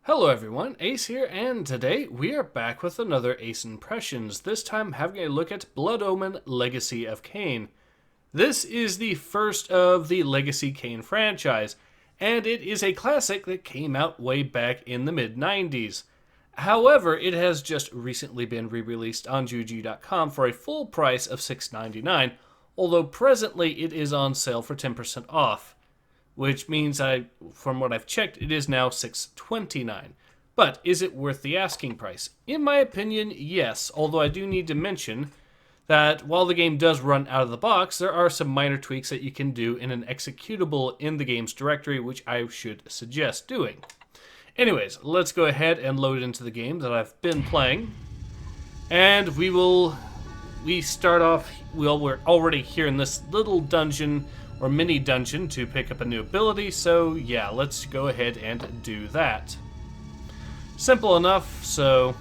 Hello everyone, Ace here, and today we are back with another Ace Impressions, this time having a look at Blood Omen Legacy of Kain. This is the first of the Legacy Kain franchise, and it is a classic that came out way back in the mid-90s. However, it has just recently been re-released on GOG.com for a full price of $6.99, although presently it is on sale for 10% off. Which means, from what I've checked, it is now $6.29. But is it worth the asking price? In my opinion, yes, although I do need to mention that while the game does run out of the box, there are some minor tweaks that you can do in an executable in the game's directory, which I should suggest doing. Anyways, let's go ahead and load into the game that I've been playing. And we start off, well, we're already here in this little dungeon or mini dungeon to pick up a new ability, so yeah, let's go ahead and do that. Simple enough. So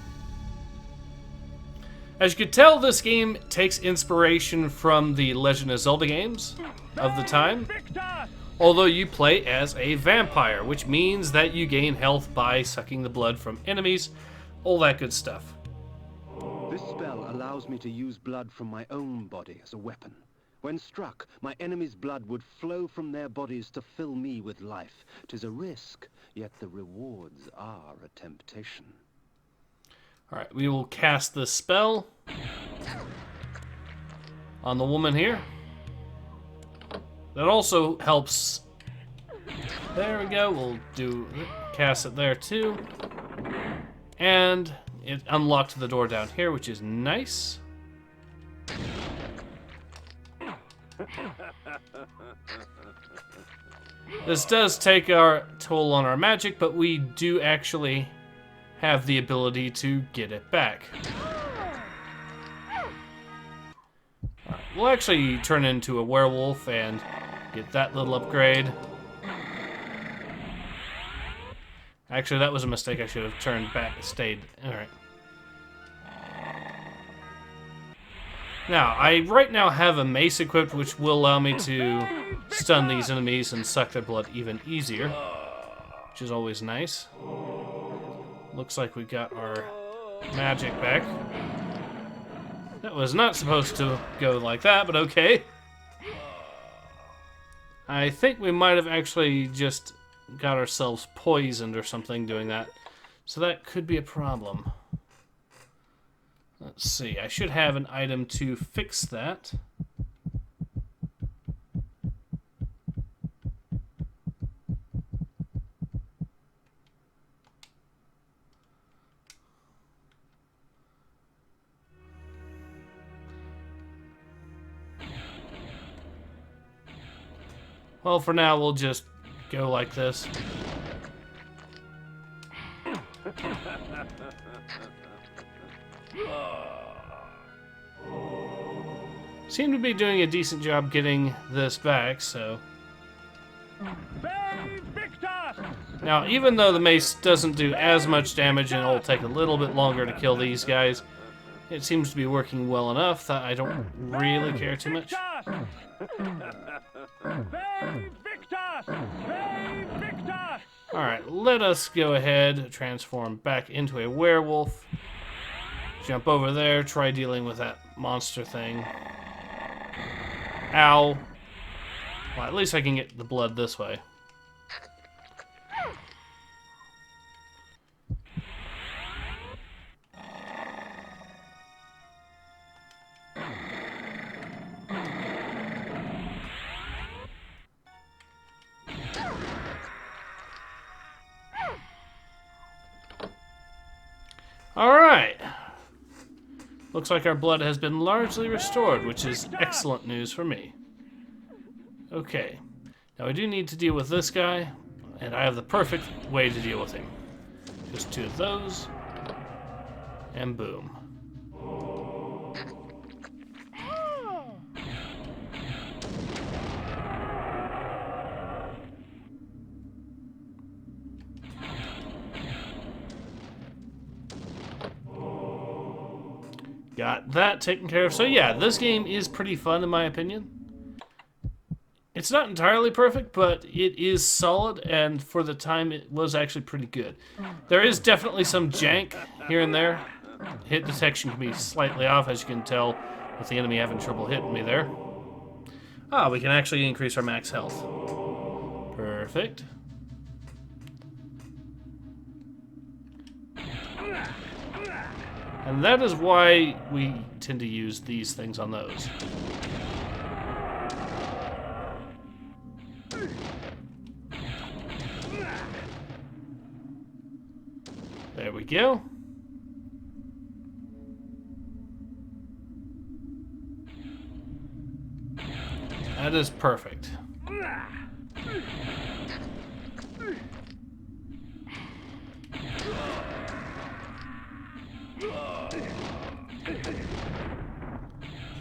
as you can tell, this game takes inspiration from the Legend of Zelda games of the time, although you play as a vampire, which means that you gain health by sucking the blood from enemies, all that good stuff. This spell allows me to use blood from my own body as a weapon. When struck, my enemy's blood would flow from their bodies to fill me with life. 'Tis a risk, yet the rewards are a temptation. Alright, we will cast this spell on the woman here. That also helps. There we go, we'll cast it there too. And it unlocked the door down here, which is nice. This does take our toll on our magic, but we do actually have the ability to get it back. Right, we'll actually turn into a werewolf and get that little upgrade. Actually, that was a mistake. I should have turned back and stayed. Alright. Now, I right now have a mace equipped, which will allow me to stun these enemies and suck their blood even easier, which is always nice. Looks like we got our magic back. That was not supposed to go like that, but okay. I think we might have actually just got ourselves poisoned or something doing that, so that could be a problem. Let's see, I should have an item to fix that. Well, for now, we'll just go like this. Seem to be doing a decent job getting this back, so. Now, even though the mace doesn't do as much damage and it'll take a little bit longer to kill these guys, it seems to be working well enough that I don't really care too much. Alright, let us go ahead, transform back into a werewolf. Jump over there, try dealing with that monster thing. Ow. Well, at least I can get the blood this way. Alright. Looks like our blood has been largely restored, which is excellent news for me. Okay. Now I do need to deal with this guy, and I have the perfect way to deal with him. Just two of those, and boom. Got that taken care of. So yeah, this game is pretty fun in my opinion. It's not entirely perfect, but it is solid, and for the time, it was actually pretty good. There is definitely some jank here and there. Hit detection can be slightly off, as you can tell, with the enemy having trouble hitting me there. Ah, we can actually increase our max health. Perfect. And that is why we tend to use these things on those. There we go. That is perfect.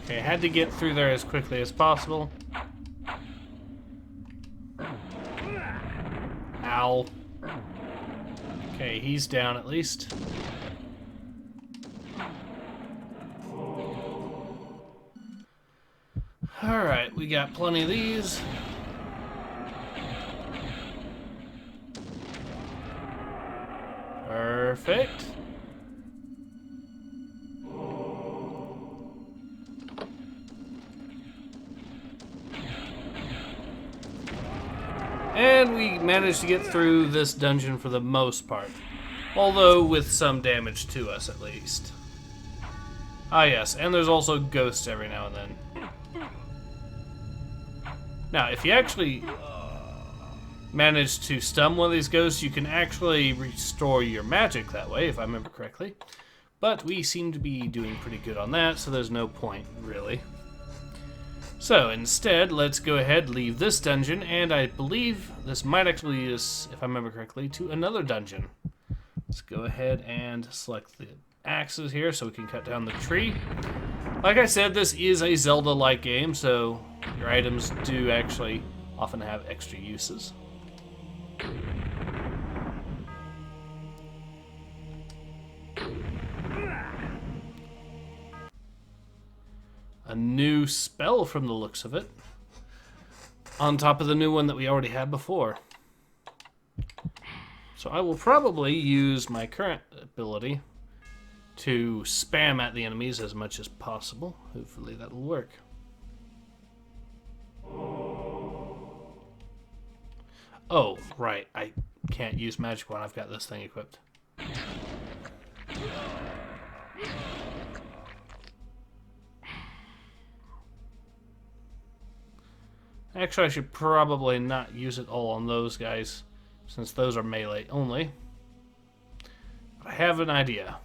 Okay, I had to get through there as quickly as possible. Ow. Okay, he's down at least. Alright, we got plenty of these. Perfect. And we managed to get through this dungeon for the most part. Although with some damage to us at least. Ah yes, and there's also ghosts every now and then. Now, if you actually manage to stun one of these ghosts, you can actually restore your magic that way, if I remember correctly. But we seem to be doing pretty good on that, so there's no point, really. So, instead, let's go ahead, leave this dungeon, and I believe this might actually lead us, if I remember correctly, to another dungeon. Let's go ahead and select the axes here so we can cut down the tree. Like I said, this is a Zelda-like game, so your items do actually often have extra uses. A new spell from the looks of it, on top of the new one that we already had before. So I will probably use my current ability to spam at the enemies as much as possible. Hopefully that'll work. Oh, right. I can't use magic when I've got this thing equipped. Actually, I should probably not use it all on those guys, since those are melee only. But I have an idea.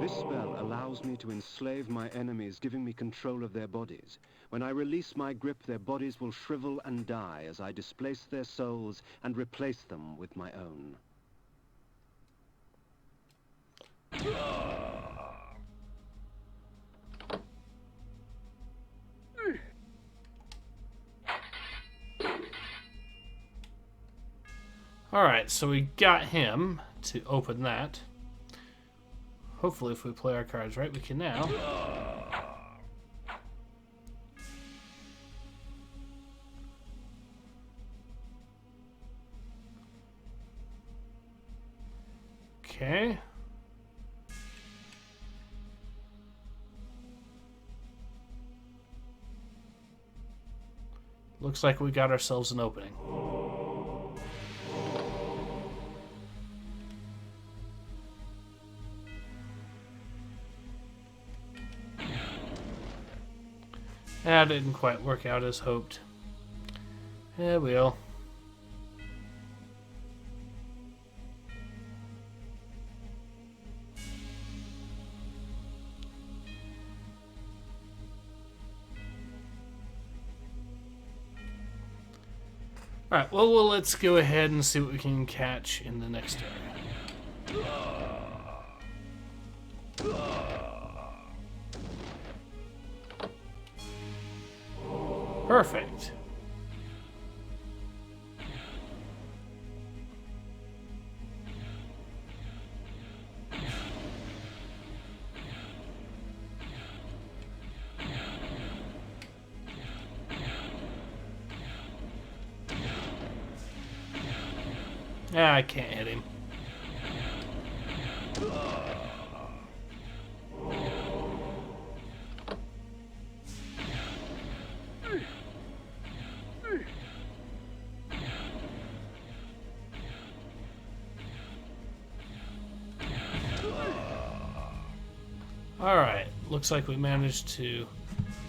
This spell allows me to enslave my enemies, giving me control of their bodies. When I release my grip, their bodies will shrivel and die as I displace their souls and replace them with my own. Alright, so we got him to open that. Hopefully if we play our cards right, we can now. Okay. Looks like we got ourselves an opening. That didn't quite work out as hoped. Yeah, well. Alright, well, let's go ahead and see what we can catch in the next area. Perfect. Ah, I can't hit him. Alright, looks like we managed to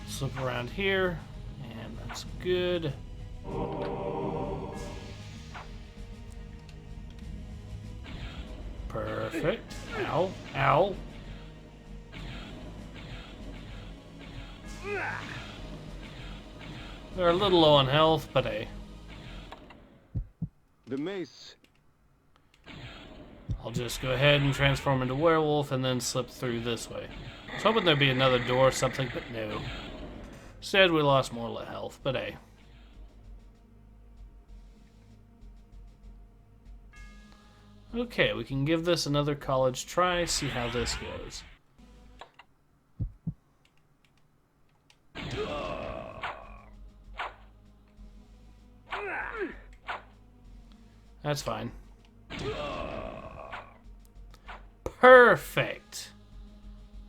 slip around here, and that's good. Perfect. Ow. Ow. They're a little low on health, but hey. The mace. I'll just go ahead and transform into werewolf and then slip through this way. I was hoping there'd be another door or something, but no. Instead, we lost more health, but hey. Okay, we can give this another college try, see how this goes. That's fine. Perfect!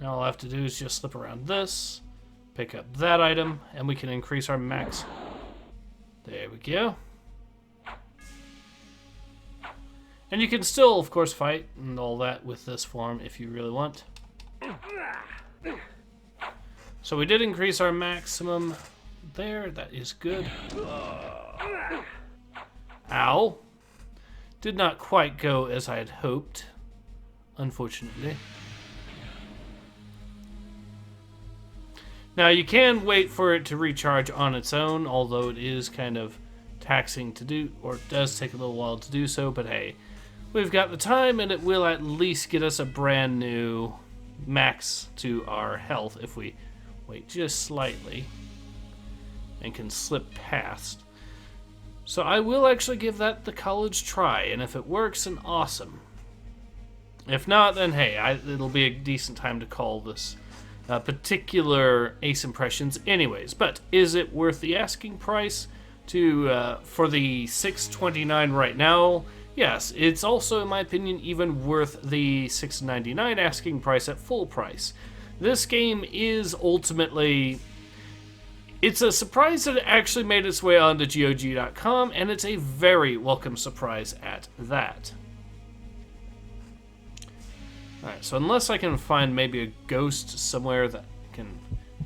Now all I have to do is just slip around this, pick up that item, and we can increase our max. There we go. And you can still, of course, fight and all that with this form if you really want. So we did increase our maximum there. That is good. Ow. Did not quite go as I had hoped, unfortunately. Now you can wait for it to recharge on its own, although it is kind of taxing to do, or it does take a little while to do so, but hey. We've got the time, and it will at least get us a brand new max to our health if we wait just slightly and can slip past. So I will actually give that the college try, and if it works, then awesome. If not, then hey, it'll be a decent time to call this particular Ace Impressions anyways. But is it worth the asking price for the $6.29 right now? Yes, it's also, in my opinion, even worth the $6.99 asking price at full price. This game is ultimately... It's a surprise that it actually made its way onto GOG.com, and it's a very welcome surprise at that. Alright, so unless I can find maybe a ghost somewhere that can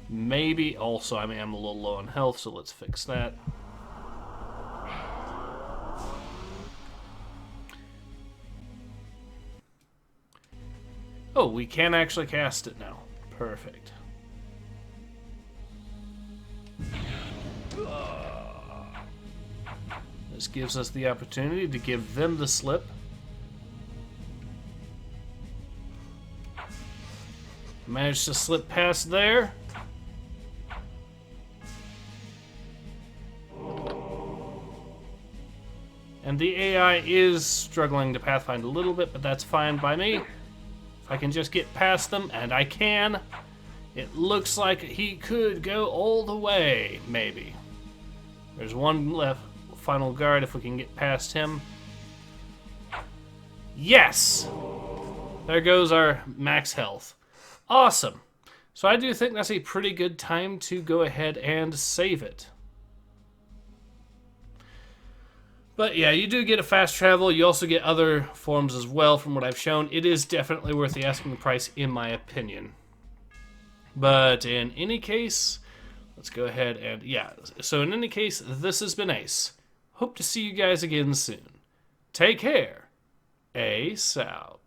maybe... Also, I mean, I'm a little low on health, so let's fix that. Oh, we can actually cast it now. Perfect. This gives us the opportunity to give them the slip. Managed to slip past there. And the AI is struggling to pathfind a little bit, but that's fine by me. I can just get past them, and I can. It looks like he could go all the way, maybe. There's one left, final guard if we can get past him. Yes! There goes our max health. Awesome. So I do think that's a pretty good time to go ahead and save it. But yeah, you do get a fast travel. You also get other forms as well from what I've shown. It is definitely worth the asking price in my opinion. But in any case, let's go ahead and yeah. So in any case, this has been Ace. Hope to see you guys again soon. Take care. Ace out.